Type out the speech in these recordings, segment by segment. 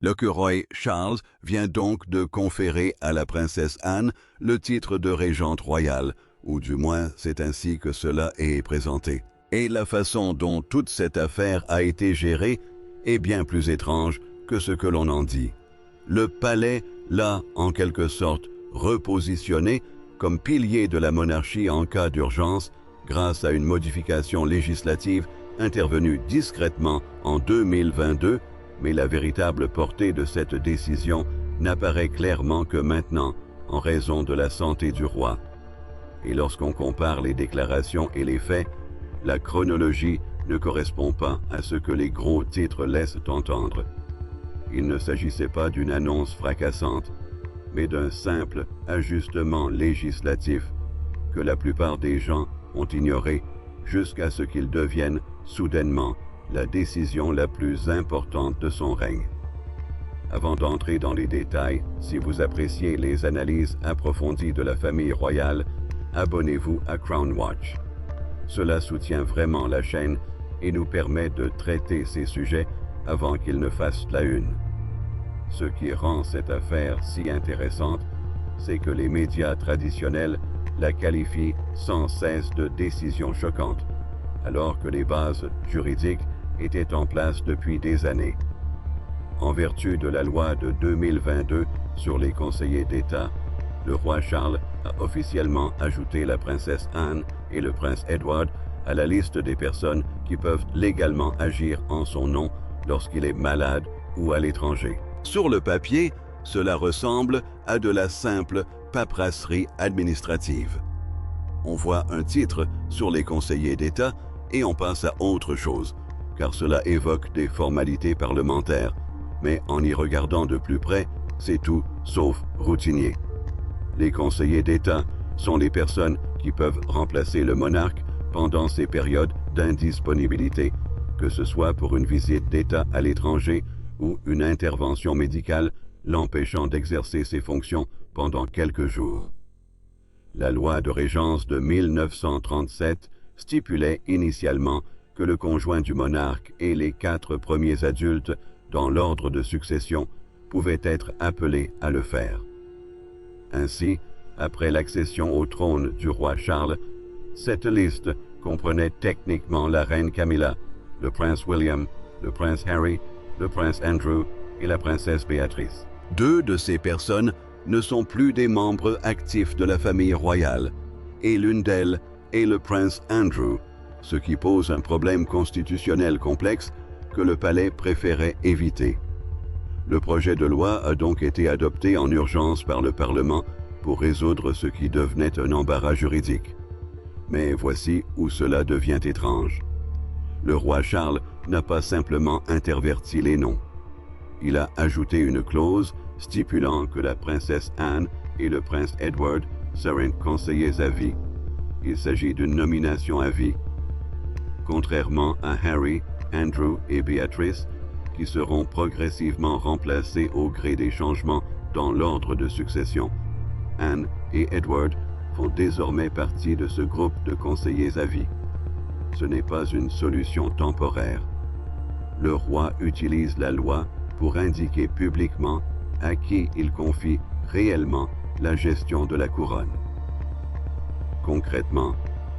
Le roi Charles vient donc de conférer à la princesse Anne le titre de régente royale, ou du moins c'est ainsi que cela est présenté. Et la façon dont toute cette affaire a été gérée est bien plus étrange que ce que l'on en dit. Le palais l'a, en quelque sorte, repositionné comme pilier de la monarchie en cas d'urgence grâce à une modification législative intervenue discrètement en 2022, mais la véritable portée de cette décision n'apparaît clairement que maintenant, en raison de la santé du roi. Et lorsqu'on compare les déclarations et les faits, la chronologie ne correspond pas à ce que les gros titres laissent entendre. Il ne s'agissait pas d'une annonce fracassante, mais d'un simple ajustement législatif que la plupart des gens ont ignoré jusqu'à ce qu'il devienne soudainement la décision la plus importante de son règne. Avant d'entrer dans les détails, si vous appréciez les analyses approfondies de la famille royale, abonnez-vous à Crown Watch. Cela soutient vraiment la chaîne et nous permet de traiter ces sujets avant qu'ils ne fassent la une. Ce qui rend cette affaire si intéressante, c'est que les médias traditionnels la qualifient sans cesse de décision choquante, alors que les bases juridiques étaient en place depuis des années. En vertu de la loi de 2022 sur les conseillers d'État, le roi Charles a officiellement ajouté la princesse Anne et le prince Edward à la liste des personnes qui peuvent légalement agir en son nom lorsqu'il est malade ou à l'étranger. Sur le papier, cela ressemble à de la simple paperasserie administrative. On voit un titre sur les conseillers d'État et on passe à autre chose, car cela évoque des formalités parlementaires, mais en y regardant de plus près, c'est tout sauf routinier. Les conseillers d'État sont les personnes qui peuvent remplacer le monarque pendant ces périodes d'indisponibilité, que ce soit pour une visite d'État à l'étranger ou une intervention médicale l'empêchant d'exercer ses fonctions pendant quelques jours. La loi de régence de 1937 stipulait initialement que le conjoint du monarque et les 4 premiers adultes dans l'ordre de succession pouvaient être appelés à le faire. Ainsi, après l'accession au trône du roi Charles, cette liste comprenait techniquement la reine Camilla, le prince William, le prince Harry, le prince Andrew et la princesse Béatrice. 2 de ces personnes ne sont plus des membres actifs de la famille royale, et l'une d'elles est le prince Andrew, ce qui pose un problème constitutionnel complexe que le palais préférait éviter. Le projet de loi a donc été adopté en urgence par le Parlement pour résoudre ce qui devenait un embarras juridique. Mais voici où cela devient étrange. Le roi Charles n'a pas simplement interverti les noms. Il a ajouté une clause stipulant que la princesse Anne et le prince Edward seraient conseillers à vie. Il s'agit d'une nomination à vie. Contrairement à Harry, Andrew et Béatrice, qui seront progressivement remplacés au gré des changements dans l'ordre de succession, Anne et Edward font désormais partie de ce groupe de conseillers à vie. Ce n'est pas une solution temporaire. Le roi utilise la loi pour indiquer publiquement à qui il confie réellement la gestion de la couronne. Concrètement,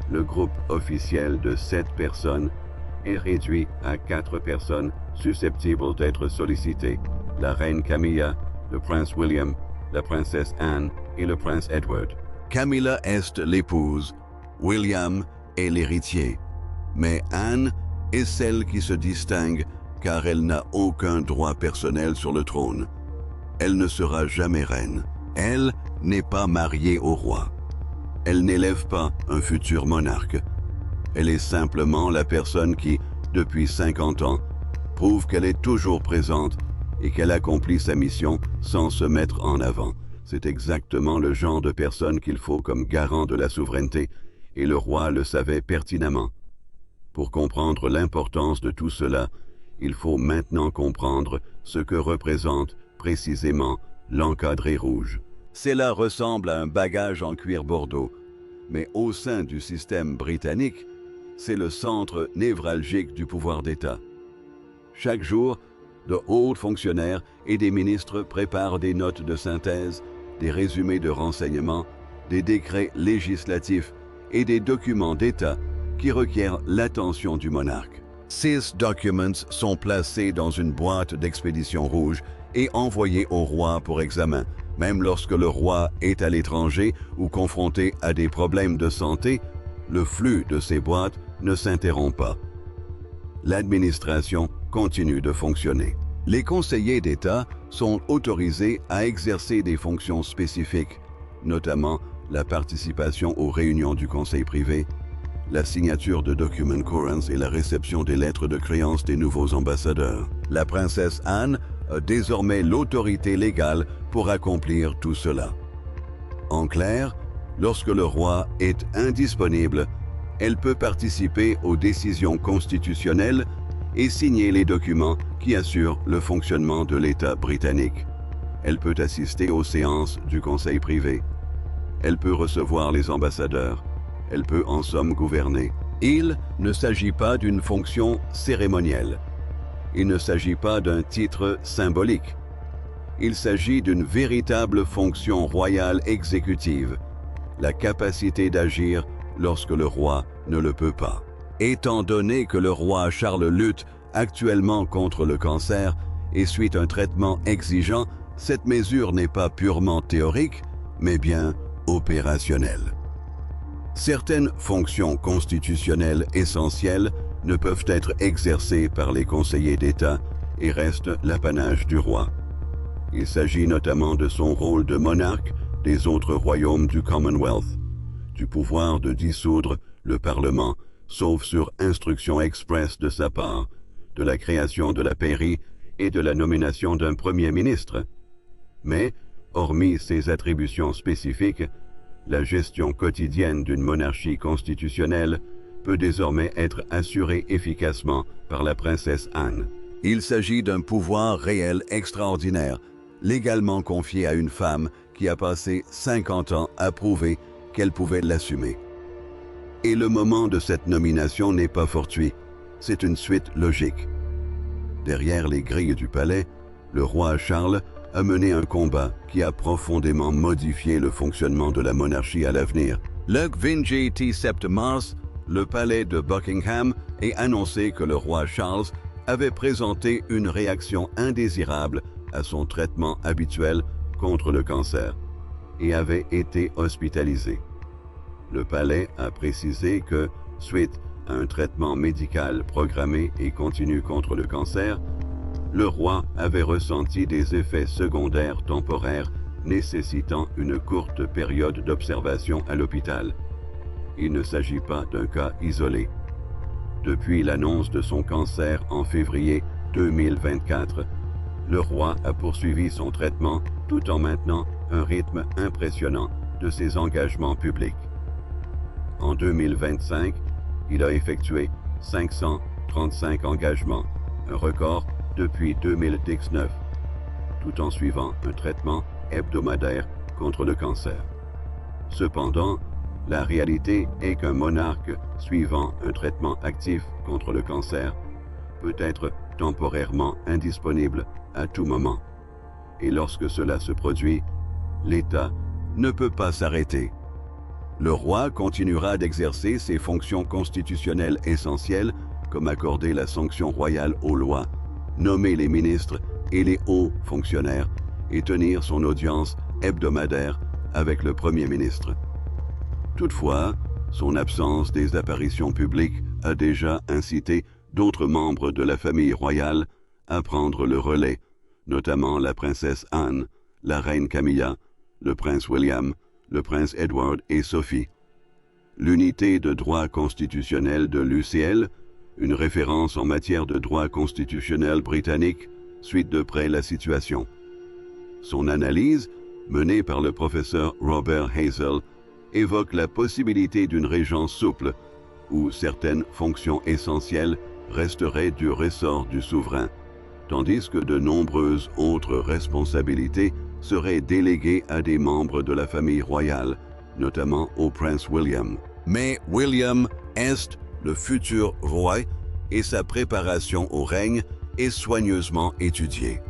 le groupe officiel de 7 personnes est réduit à 4 personnes susceptibles d'être sollicitées: la reine Camilla, le prince William, la princesse Anne et le prince Edward. Camilla est l'épouse, William est l'héritier, mais Anne est celle qui se distingue car elle n'a aucun droit personnel sur le trône. Elle ne sera jamais reine. Elle n'est pas mariée au roi. Elle n'élève pas un futur monarque. Elle est simplement la personne qui, depuis 50 ans, prouve qu'elle est toujours présente et qu'elle accomplit sa mission sans se mettre en avant. C'est exactement le genre de personne qu'il faut comme garant de la souveraineté, et le roi le savait pertinemment. Pour comprendre l'importance de tout cela, il faut maintenant comprendre ce que représente précisément l'encadré rouge. Cela ressemble à un bagage en cuir bordeaux, mais au sein du système britannique, c'est le centre névralgique du pouvoir d'État. Chaque jour, De hauts fonctionnaires et des ministres préparent des notes de synthèse, des résumés de renseignements, des décrets législatifs et des documents d'État qui requièrent l'attention du monarque. Ces documents sont placés dans une boîte d'expédition rouge et envoyés au roi pour examen, même lorsque le roi est à l'étranger ou confronté à des problèmes de santé. Le flux de ces boîtes ne s'interrompt pas. L'administration continue de fonctionner. Les conseillers d'État sont autorisés à exercer des fonctions spécifiques, notamment la participation aux réunions du conseil privé, la signature de document courants et la réception des lettres de créance des nouveaux ambassadeurs. La princesse Anne a désormais l'autorité légale pour accomplir tout cela. En clair, lorsque le roi est indisponible, elle peut participer aux décisions constitutionnelles et signer les documents qui assurent le fonctionnement de l'État britannique. Elle peut assister aux séances du conseil privé. Elle peut recevoir les ambassadeurs. Elle peut en somme gouverner. Il ne s'agit pas d'une fonction cérémonielle. Il ne s'agit pas d'un titre symbolique. Il s'agit d'une véritable fonction royale exécutive, la capacité d'agir lorsque le roi ne le peut pas. Étant donné que le roi Charles lutte actuellement contre le cancer et suit un traitement exigeant, cette mesure n'est pas purement théorique, mais bien opérationnelle. Certaines fonctions constitutionnelles essentielles ne peuvent être exercées par les conseillers d'État et restent l'apanage du roi. Il s'agit notamment de son rôle de monarque des autres royaumes du Commonwealth, du pouvoir de dissoudre le Parlement, sauf sur instruction expresse de sa part, de la création de la pairie et de la nomination d'un premier ministre. Mais, hormis ces attributions spécifiques, la gestion quotidienne d'une monarchie constitutionnelle peut désormais être assurée efficacement par la princesse Anne. Il s'agit d'un pouvoir réel extraordinaire, légalement confié à une femme qui a passé 50 ans à prouver qu'elle pouvait l'assumer. Et le moment de cette nomination n'est pas fortuit, c'est une suite logique. Derrière les grilles du palais, le roi Charles a mené un combat qui a profondément modifié le fonctionnement de la monarchie à l'avenir. Le 27 mars, le palais de Buckingham a annoncé que le roi Charles avait présenté une réaction indésirable à son traitement habituel contre le cancer et avait été hospitalisé. Le palais a précisé que, suite à un traitement médical programmé et continu contre le cancer, le roi avait ressenti des effets secondaires temporaires nécessitant une courte période d'observation à l'hôpital. Il ne s'agit pas d'un cas isolé. Depuis l'annonce de son cancer en février 2024, le roi a poursuivi son traitement tout en maintenant un rythme impressionnant de ses engagements publics. En 2025, il a effectué 535 engagements, un record depuis 2019, tout en suivant un traitement hebdomadaire contre le cancer. Cependant, la réalité est qu'un monarque suivant un traitement actif contre le cancer peut être temporairement indisponible à tout moment. Et lorsque cela se produit, l'État ne peut pas s'arrêter. Le roi continuera d'exercer ses fonctions constitutionnelles essentielles, comme accorder la sanction royale aux lois, nommer les ministres et les hauts fonctionnaires et tenir son audience hebdomadaire avec le Premier ministre. Toutefois, son absence des apparitions publiques a déjà incité d'autres membres de la famille royale à prendre le relais, notamment la princesse Anne, la reine Camilla, le prince William, le prince Edward et Sophie. L'unité de droit constitutionnel de l'UCL, une référence en matière de droit constitutionnel britannique, suit de près la situation. Son analyse, menée par le professeur Robert Hazel, évoque la possibilité d'une régence souple, où certaines fonctions essentielles resteraient du ressort du souverain, tandis que de nombreuses autres responsabilités seraient déléguées à des membres de la famille royale, notamment au prince William. Mais William est le futur roi et sa préparation au règne et soigneusement étudiée.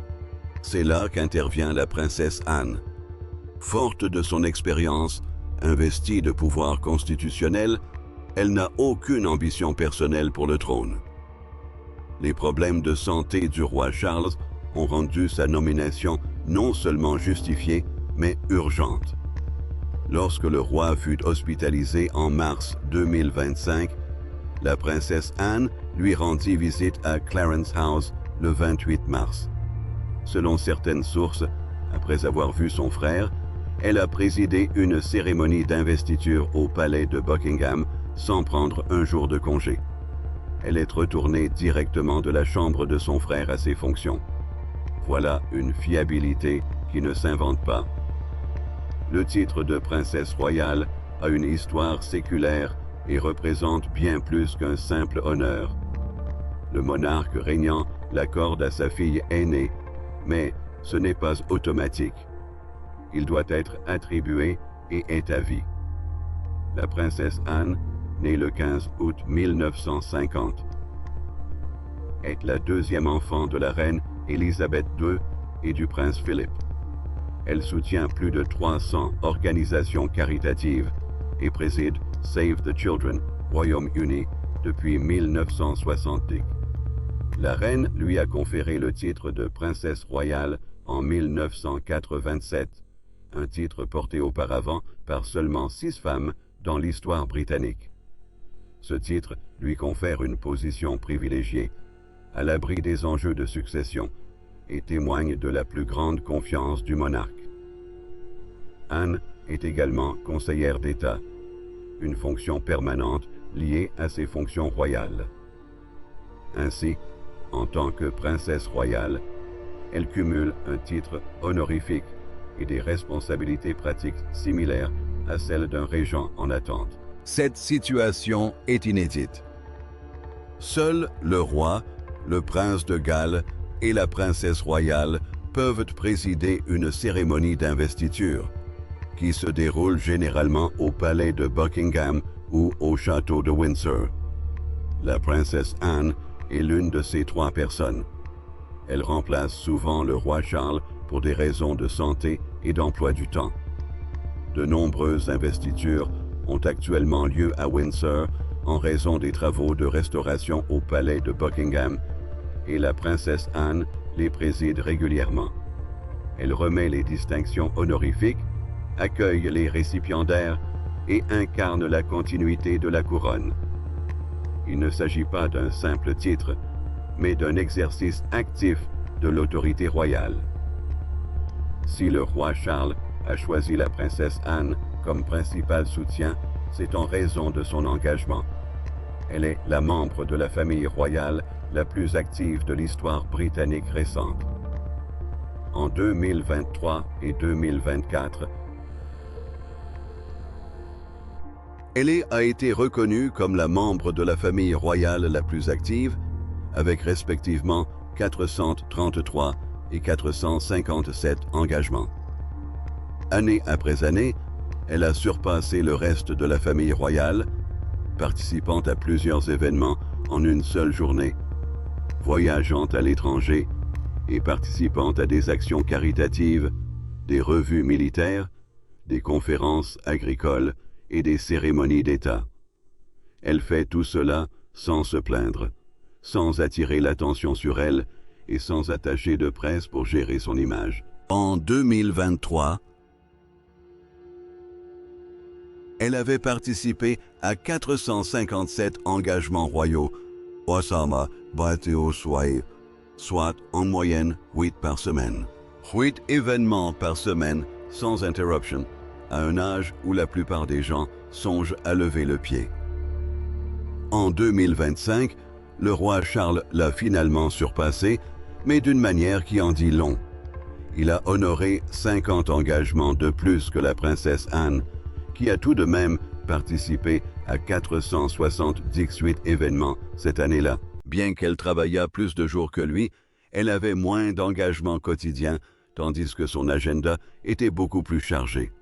C'est là qu'intervient la princesse Anne. Forte de son expérience, investie de pouvoir constitutionnel, elle n'a aucune ambition personnelle pour le trône. Les problèmes de santé du roi Charles ont rendu sa nomination non seulement justifiée, mais urgente. Lorsque le roi fut hospitalisé en mars 2025, la princesse Anne lui rendit visite à Clarence House le 28 mars. Selon certaines sources, après avoir vu son frère, elle a présidé une cérémonie d'investiture au palais de Buckingham sans prendre un jour de congé. Elle est retournée directement de la chambre de son frère à ses fonctions. Voilà une fiabilité qui ne s'invente pas. Le titre de princesse royale a une histoire séculaire et représente bien plus qu'un simple honneur. Le monarque régnant l'accorde à sa fille aînée, mais ce n'est pas automatique. Il doit être attribué et est à vie. La princesse Anne, née le 15 août 1950, est la deuxième enfant de la reine Élisabeth II et du prince Philippe. Elle soutient plus de 300 organisations caritatives et préside Save the Children, Royaume-Uni, depuis 1970. La reine lui a conféré le titre de princesse royale en 1987, un titre porté auparavant par seulement 6 femmes dans l'histoire britannique. Ce titre lui confère une position privilégiée, à l'abri des enjeux de succession, et témoigne de la plus grande confiance du monarque. Anne est également conseillère d'État, une fonction permanente liée à ses fonctions royales. Ainsi, en tant que princesse royale, elle cumule un titre honorifique et des responsabilités pratiques similaires à celles d'un régent en attente. Cette situation est inédite. Seul le roi, le prince de Galles et la princesse royale peuvent présider une cérémonie d'investiture, qui se déroule généralement au palais de Buckingham ou au château de Windsor. La princesse Anne est l'une de ces 3 personnes. Elle remplace souvent le roi Charles pour des raisons de santé et d'emploi du temps. De nombreuses investitures ont actuellement lieu à Windsor en raison des travaux de restauration au palais de Buckingham, et la princesse Anne les préside régulièrement. Elle remet les distinctions honorifiques, accueille les récipiendaires et incarne la continuité de la couronne. Il ne s'agit pas d'un simple titre, mais d'un exercice actif de l'autorité royale. Si le roi Charles a choisi la princesse Anne comme principal soutien, c'est en raison de son engagement. Elle est la membre de la famille royale la plus active de l'histoire britannique récente. En 2023 et 2024, elle a été reconnue comme la membre de la famille royale la plus active, avec respectivement 433 et 457 engagements. Année après année, elle a surpassé le reste de la famille royale, participant à plusieurs événements en une seule journée, voyageant à l'étranger et participant à des actions caritatives, des revues militaires, des conférences agricoles et des cérémonies d'État. Elle fait tout cela sans se plaindre, sans attirer l'attention sur elle et sans attacher de presse pour gérer son image. En 2023, elle avait participé à 457 engagements royaux, Osama Bateo soit en moyenne 8 par semaine. 8 événements par semaine sans interruption, à un âge où la plupart des gens songent à lever le pied. En 2025, le roi Charles l'a finalement surpassé, mais d'une manière qui en dit long. Il a honoré 50 engagements de plus que la princesse Anne, qui a tout de même participé à 478 événements cette année-là. Bien qu'elle travaillât plus de jours que lui, elle avait moins d'engagements quotidiens, tandis que son agenda était beaucoup plus chargé.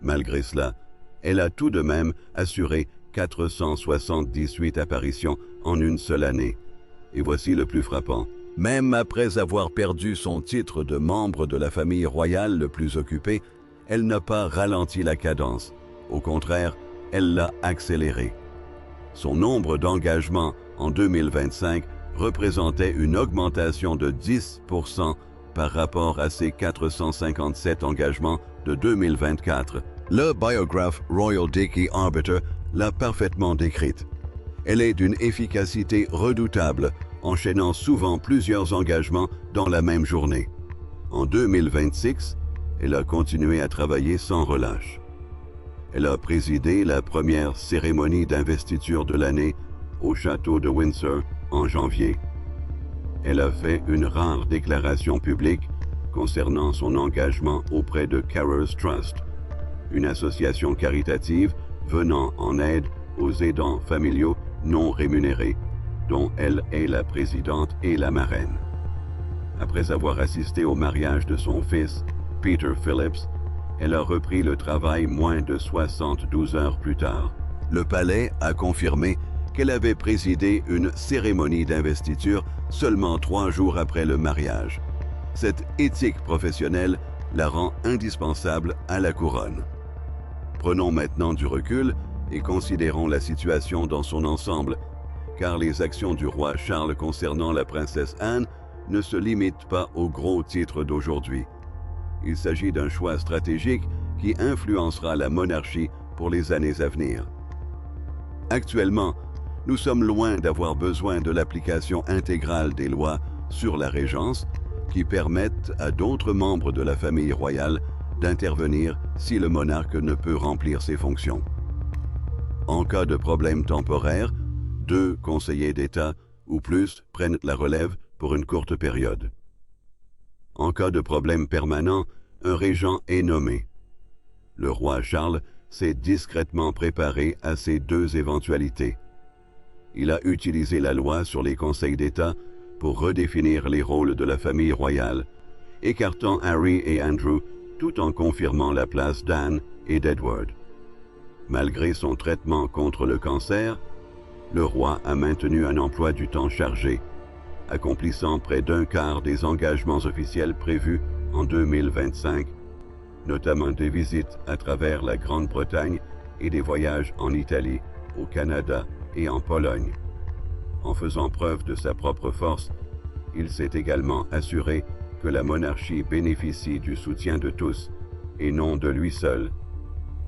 Malgré cela, elle a tout de même assuré 478 apparitions en une seule année. Et voici le plus frappant, Même après avoir perdu son titre de membre de la famille royale le plus occupé, elle n'a pas ralenti la cadence. Au contraire, elle l'a accélérée. Son nombre d'engagements en 2025 représentait une augmentation de 10% par rapport à ses 457 engagements de 2024. Le biographe Royal Dickey Arbiter l'a parfaitement décrite. Elle est d'une efficacité redoutable, enchaînant souvent plusieurs engagements dans la même journée. En 2026, elle a continué à travailler sans relâche. Elle a présidé la première cérémonie d'investiture de l'année au château de Windsor en janvier. Elle a fait une rare déclaration publique concernant son engagement auprès de Carers Trust, une association caritative venant en aide aux aidants familiaux non rémunérés, dont elle est la présidente et la marraine. Après avoir assisté au mariage de son fils, Peter Phillips, elle a repris le travail moins de 72 heures plus tard. Le palais a confirmé qu'elle avait présidé une cérémonie d'investiture seulement 3 jours après le mariage. Cette éthique professionnelle la rend indispensable à la couronne. Prenons maintenant du recul et considérons la situation dans son ensemble, car les actions du roi Charles concernant la princesse Anne ne se limitent pas aux gros titres d'aujourd'hui. Il s'agit d'un choix stratégique qui influencera la monarchie pour les années à venir. Actuellement, nous sommes loin d'avoir besoin de l'application intégrale des lois sur la régence qui permettent à d'autres membres de la famille royale d'intervenir si le monarque ne peut remplir ses fonctions. En cas de problème temporaire, 2 conseillers d'État ou plus prennent la relève pour une courte période. En cas de problème permanent, un régent est nommé. Le roi Charles s'est discrètement préparé à ces 2 éventualités. Il a utilisé la loi sur les conseils d'État pour redéfinir les rôles de la famille royale, écartant Harry et Andrew tout en confirmant la place d'Anne et d'Edward. Malgré son traitement contre le cancer, le roi a maintenu un emploi du temps chargé, accomplissant près d'un quart des engagements officiels prévus en 2025, notamment des visites à travers la Grande-Bretagne et des voyages en Italie, au Canada et en Pologne. En faisant preuve de sa propre force, il s'est également assuré que la monarchie bénéficie du soutien de tous, et non de lui seul.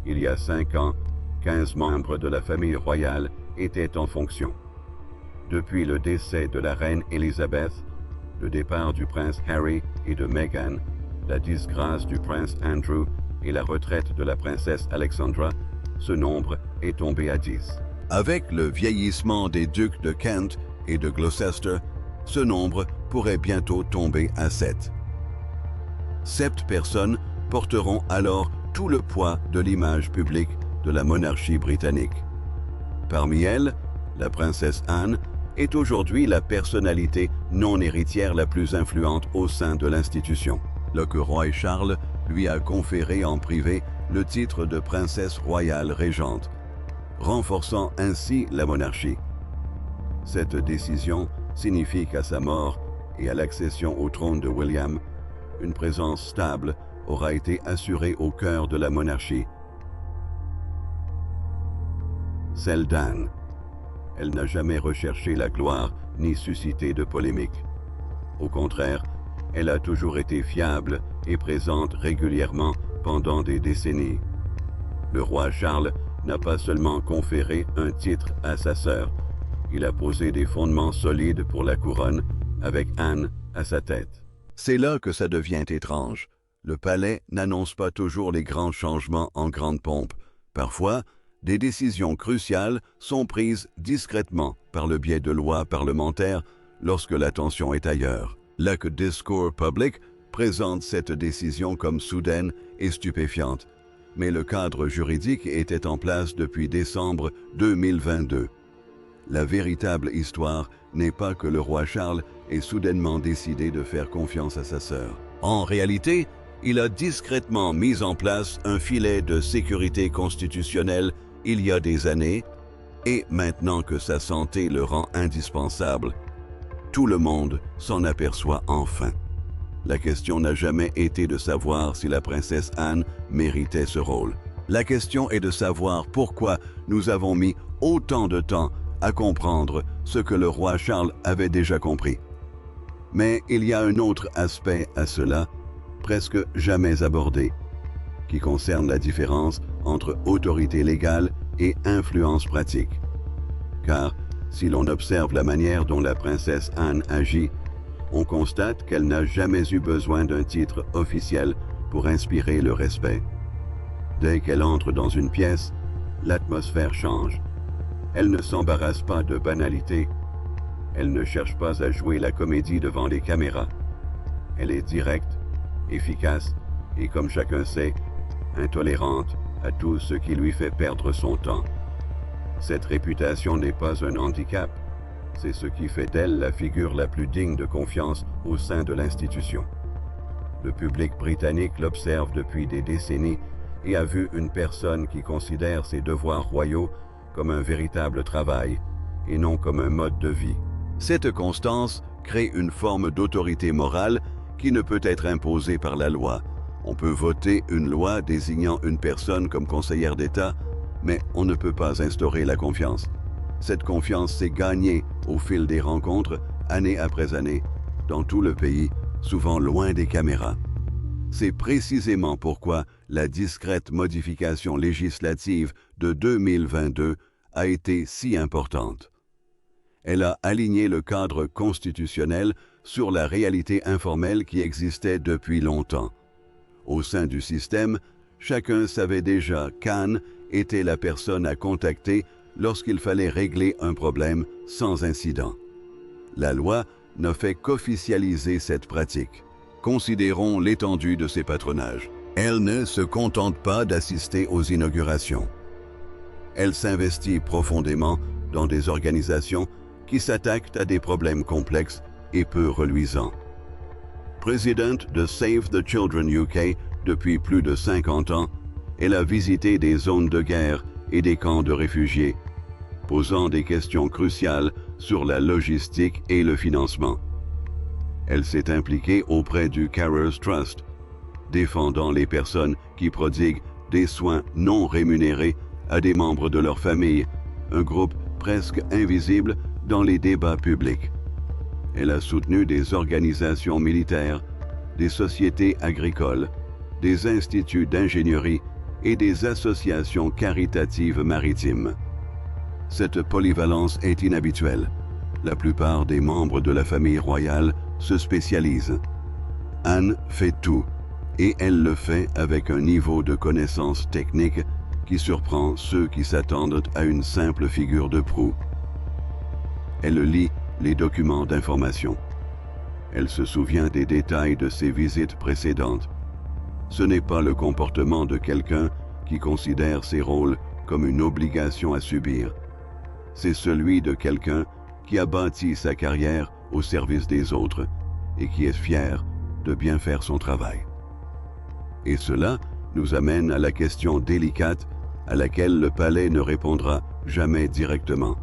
Il y a 5 ans, 15 membres de la famille royale étaient en fonction. Depuis le décès de la reine Elizabeth, le départ du prince Harry et de Meghan, la disgrâce du prince Andrew et la retraite de la princesse Alexandra, ce nombre est tombé à 10. Avec le vieillissement des ducs de Kent et de Gloucester, ce nombre pourrait bientôt tomber à 7. 7 personnes porteront alors tout le poids de l'image publique de la monarchie britannique. Parmi elles, la princesse Anne est aujourd'hui la personnalité non héritière la plus influente au sein de l'institution. Le roi Charles lui a conféré en privé le titre de princesse royale régente, renforçant ainsi la monarchie. Cette décision signifie qu'à sa mort et à l'accession au trône de William, une présence stable aura été assurée au cœur de la monarchie, celle d'Anne. Elle n'a jamais recherché la gloire ni suscité de polémique. Au contraire, elle a toujours été fiable et présente régulièrement pendant des décennies. Le roi Charles n'a pas seulement conféré un titre à sa sœur, il a posé des fondements solides pour la couronne avec Anne à sa tête. C'est là que ça devient étrange. Le palais n'annonce pas toujours les grands changements en grande pompe. Parfois, des décisions cruciales sont prises discrètement par le biais de lois parlementaires lorsque l'attention est ailleurs. Le discours public présente cette décision comme soudaine et stupéfiante, mais le cadre juridique était en place depuis décembre 2022. La véritable histoire n'est pas que le roi Charles ait soudainement décidé de faire confiance à sa sœur. En réalité, il a discrètement mis en place un filet de sécurité constitutionnelle il y a des années, et maintenant que sa santé le rend indispensable, tout le monde s'en aperçoit enfin. La question n'a jamais été de savoir si la princesse Anne méritait ce rôle. La question est de savoir pourquoi nous avons mis autant de temps à comprendre ce que le roi Charles avait déjà compris. Mais il y a un autre aspect à cela, presque jamais abordé, qui concerne la différence entre autorité légale et influence pratique. Car si l'on observe la manière dont la princesse Anne agit, on constate qu'elle n'a jamais eu besoin d'un titre officiel pour inspirer le respect. Dès qu'elle entre dans une pièce, l'atmosphère change. Elle ne s'embarrasse pas de banalités. Elle ne cherche pas à jouer la comédie devant les caméras. Elle est directe, efficace et, comme chacun sait, intolérante à tout ce qui lui fait perdre son temps. Cette réputation n'est pas un handicap, c'est ce qui fait d'elle la figure la plus digne de confiance au sein de l'institution. Le public britannique l'observe depuis des décennies et a vu une personne qui considère ses devoirs royaux comme un véritable travail et non comme un mode de vie. Cette constance crée une forme d'autorité morale qui ne peut être imposée par la loi. On peut voter une loi désignant une personne comme conseillère d'État, mais on ne peut pas instaurer la confiance. Cette confiance s'est gagnée au fil des rencontres, année après année, dans tout le pays, souvent loin des caméras. C'est précisément pourquoi la discrète modification législative de 2022 a été si importante. Elle a aligné le cadre constitutionnel sur la réalité informelle qui existait depuis longtemps. Au sein du système, chacun savait déjà qu'Anne était la personne à contacter lorsqu'il fallait régler un problème sans incident. La loi n'a fait qu'officialiser cette pratique. Considérons l'étendue de ses patronages. Elle ne se contente pas d'assister aux inaugurations. Elle s'investit profondément dans des organisations qui s'attaquent à des problèmes complexes et peu reluisants. Présidente de Save the Children UK depuis plus de 50 ans, elle a visité des zones de guerre et des camps de réfugiés, posant des questions cruciales sur la logistique et le financement. Elle s'est impliquée auprès du Carers Trust, défendant les personnes qui prodiguent des soins non rémunérés à des membres de leur famille, un groupe presque invisible dans les débats publics. Elle a soutenu des organisations militaires, des sociétés agricoles, des instituts d'ingénierie et des associations caritatives maritimes. Cette polyvalence est inhabituelle. La plupart des membres de la famille royale se spécialisent. Anne fait tout, et elle le fait avec un niveau de connaissance technique qui surprend ceux qui s'attendent à une simple figure de proue. Elle lit les documents d'information. Elle se souvient des détails de ses visites précédentes. Ce n'est pas le comportement de quelqu'un qui considère ses rôles comme une obligation à subir. C'est celui de quelqu'un qui a bâti sa carrière au service des autres et qui est fier de bien faire son travail. Et cela nous amène à la question délicate à laquelle le palais ne répondra jamais directement.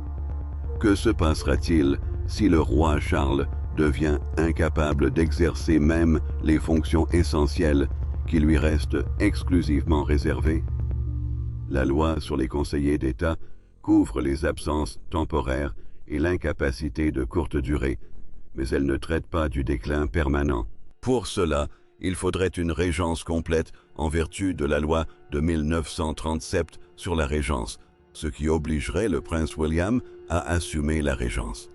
Que se passera-t-il si le roi Charles devient incapable d'exercer même les fonctions essentielles qui lui restent exclusivement réservées? La loi sur les conseillers d'État couvre les absences temporaires et l'incapacité de courte durée, mais elle ne traite pas du déclin permanent. Pour cela, il faudrait une régence complète en vertu de la loi de 1937 sur la régence, ce qui obligerait le prince William à assumer la régence.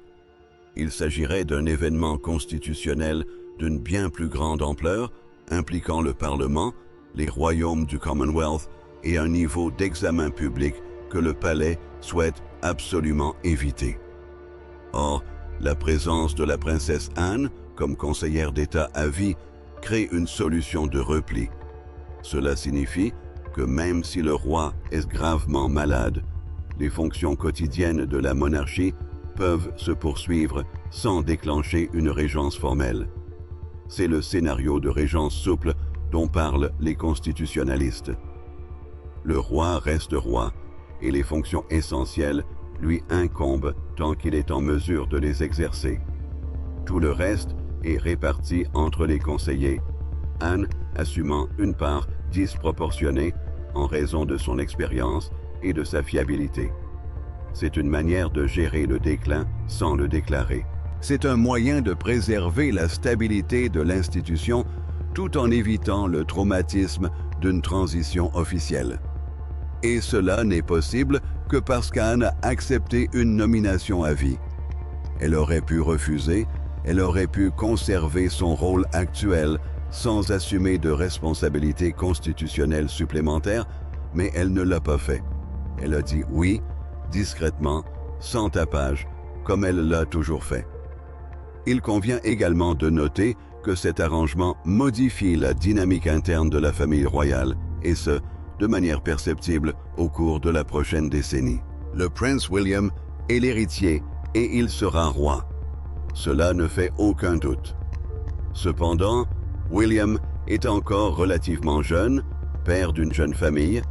Il s'agirait d'un événement constitutionnel d'une bien plus grande ampleur, impliquant le Parlement, les royaumes du Commonwealth et un niveau d'examen public que le palais souhaite absolument éviter. Or, la présence de la princesse Anne comme conseillère d'État à vie crée une solution de repli. Cela signifie que même si le roi est gravement malade, les fonctions quotidiennes de la monarchie peuvent se poursuivre sans déclencher une régence formelle. C'est le scénario de régence souple dont parlent les constitutionnalistes. Le roi reste roi et les fonctions essentielles lui incombent tant qu'il est en mesure de les exercer. Tout le reste est réparti entre les conseillers, Anne assumant une part disproportionnée en raison de son expérience et de sa fiabilité. C'est une manière de gérer le déclin sans le déclarer. C'est un moyen de préserver la stabilité de l'institution tout en évitant le traumatisme d'une transition officielle. Et cela n'est possible que parce qu'Anne a accepté une nomination à vie. Elle aurait pu refuser, elle aurait pu conserver son rôle actuel sans assumer de responsabilités constitutionnelles supplémentaires, mais elle ne l'a pas fait. Elle a dit oui, discrètement, sans tapage, comme elle l'a toujours fait. Il convient également de noter que cet arrangement modifie la dynamique interne de la famille royale, et ce, de manière perceptible au cours de la prochaine décennie. Le prince William est l'héritier et il sera roi. Cela ne fait aucun doute. Cependant, William est encore relativement jeune, père d'une jeune famille,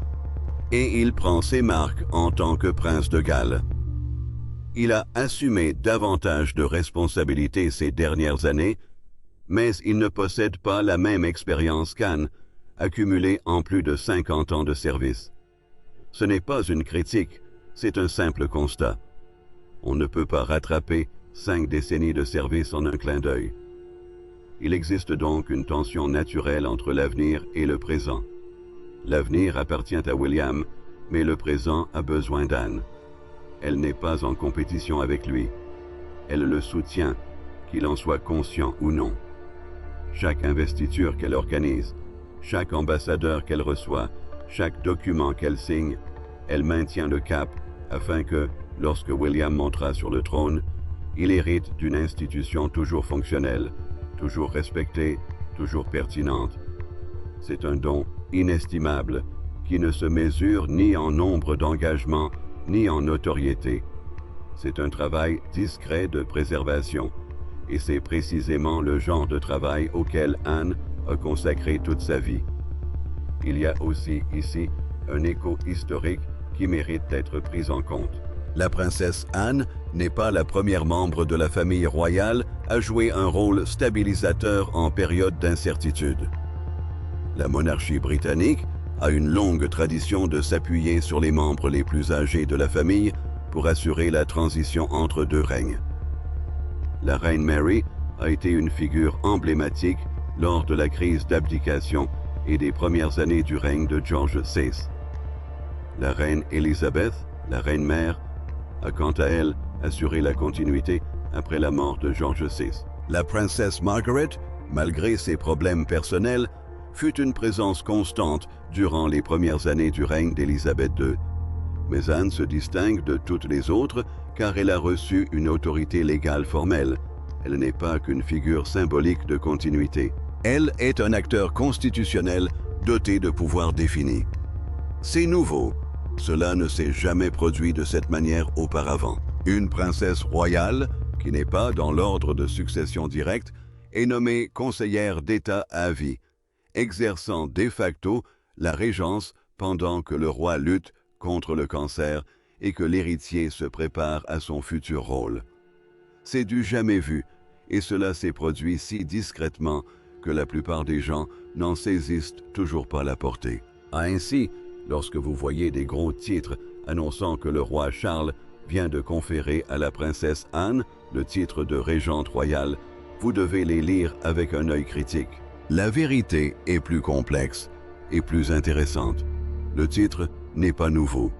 et il prend ses marques en tant que prince de Galles. Il a assumé davantage de responsabilités ces dernières années, mais il ne possède pas la même expérience qu'Anne, accumulée en plus de 50 ans de service. Ce n'est pas une critique, c'est un simple constat. On ne peut pas rattraper 5 décennies de service en un clin d'œil. Il existe donc une tension naturelle entre l'avenir et le présent. L'avenir appartient à William, mais le présent a besoin d'Anne. Elle n'est pas en compétition avec lui. Elle le soutient, qu'il en soit conscient ou non. Chaque investiture qu'elle organise, chaque ambassadeur qu'elle reçoit, chaque document qu'elle signe, elle maintient le cap afin que, lorsque William montera sur le trône, il hérite d'une institution toujours fonctionnelle, toujours respectée, toujours pertinente. C'est un don inestimable qui ne se mesure ni en nombre d'engagements ni en notoriété. C'est un travail discret de préservation, et c'est précisément le genre de travail auquel Anne a consacré toute sa vie. Il y a aussi ici un écho historique qui mérite d'être pris en compte. La princesse Anne n'est pas la première membre de la famille royale à jouer un rôle stabilisateur en période d'incertitude. La monarchie britannique a une longue tradition de s'appuyer sur les membres les plus âgés de la famille pour assurer la transition entre deux règnes. La reine Mary a été une figure emblématique lors de la crise d'abdication et des premières années du règne de George VI. La reine Élisabeth, la reine-mère, a quant à elle assuré la continuité après la mort de George VI. La princesse Margaret, malgré ses problèmes personnels, fut une présence constante durant les premières années du règne d'Élisabeth II. Mais Anne se distingue de toutes les autres car elle a reçu une autorité légale formelle. Elle n'est pas qu'une figure symbolique de continuité. Elle est un acteur constitutionnel doté de pouvoirs définis. C'est nouveau. Cela ne s'est jamais produit de cette manière auparavant. Une princesse royale, qui n'est pas dans l'ordre de succession directe, est nommée conseillère d'État à vie, exerçant de facto la régence pendant que le roi lutte contre le cancer et que l'héritier se prépare à son futur rôle. C'est du jamais vu, et cela s'est produit si discrètement que la plupart des gens n'en saisissent toujours pas la portée. Ainsi, lorsque vous voyez des gros titres annonçant que le roi Charles vient de conférer à la princesse Anne le titre de régente royale, vous devez les lire avec un œil critique. La vérité est plus complexe et plus intéressante. Le titre n'est pas nouveau.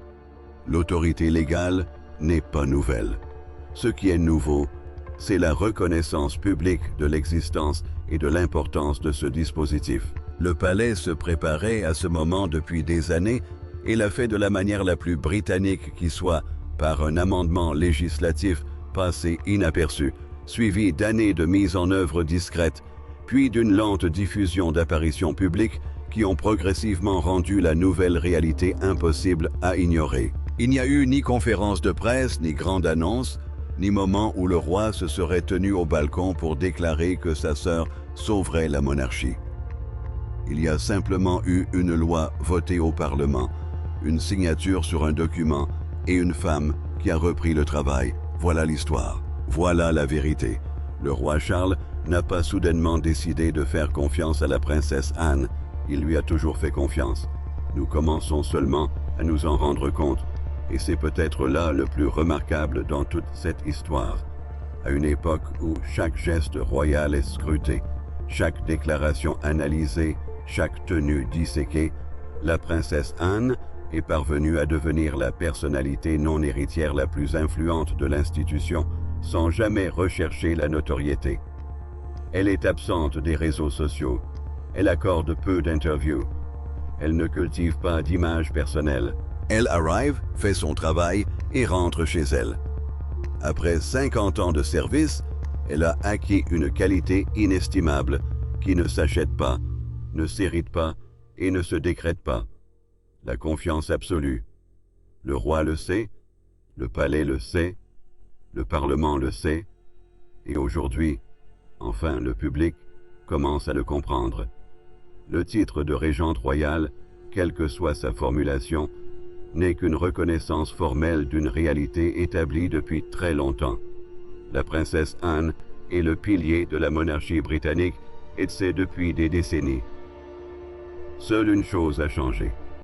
L'autorité légale n'est pas nouvelle. Ce qui est nouveau, c'est la reconnaissance publique de l'existence et de l'importance de ce dispositif. Le palais se préparait à ce moment depuis des années et l'a fait de la manière la plus britannique qui soit, par un amendement législatif passé inaperçu, suivi d'années de mise en œuvre discrète, puis d'une lente diffusion d'apparitions publiques qui ont progressivement rendu la nouvelle réalité impossible à ignorer. Il n'y a eu ni conférence de presse, ni grande annonce, ni moment où le roi se serait tenu au balcon pour déclarer que sa sœur sauverait la monarchie. Il y a simplement eu une loi votée au Parlement, une signature sur un document et une femme qui a repris le travail. Voilà l'histoire. Voilà la vérité. Le roi Charles n'a pas soudainement décidé de faire confiance à la princesse Anne. Il lui a toujours fait confiance. Nous commençons seulement à nous en rendre compte, et c'est peut-être là le plus remarquable dans toute cette histoire. À une époque où chaque geste royal est scruté, chaque déclaration analysée, chaque tenue disséquée, la princesse Anne est parvenue à devenir la personnalité non héritière la plus influente de l'institution, sans jamais rechercher la notoriété. Elle est absente des réseaux sociaux. Elle accorde peu d'interviews. Elle ne cultive pas d'image personnelle. Elle arrive, fait son travail et rentre chez elle. Après 50 ans de service, elle a acquis une qualité inestimable qui ne s'achète pas, ne s'hérite pas et ne se décrète pas. La confiance absolue. Le roi le sait, le palais le sait, le Parlement le sait, et aujourd'hui, enfin le public commence à le comprendre. Le titre de régente royale, quelle que soit sa formulation, n'est qu'une reconnaissance formelle d'une réalité établie depuis très longtemps. La princesse Anne est le pilier de la monarchie britannique et c'est depuis des décennies. Seule une chose a changé.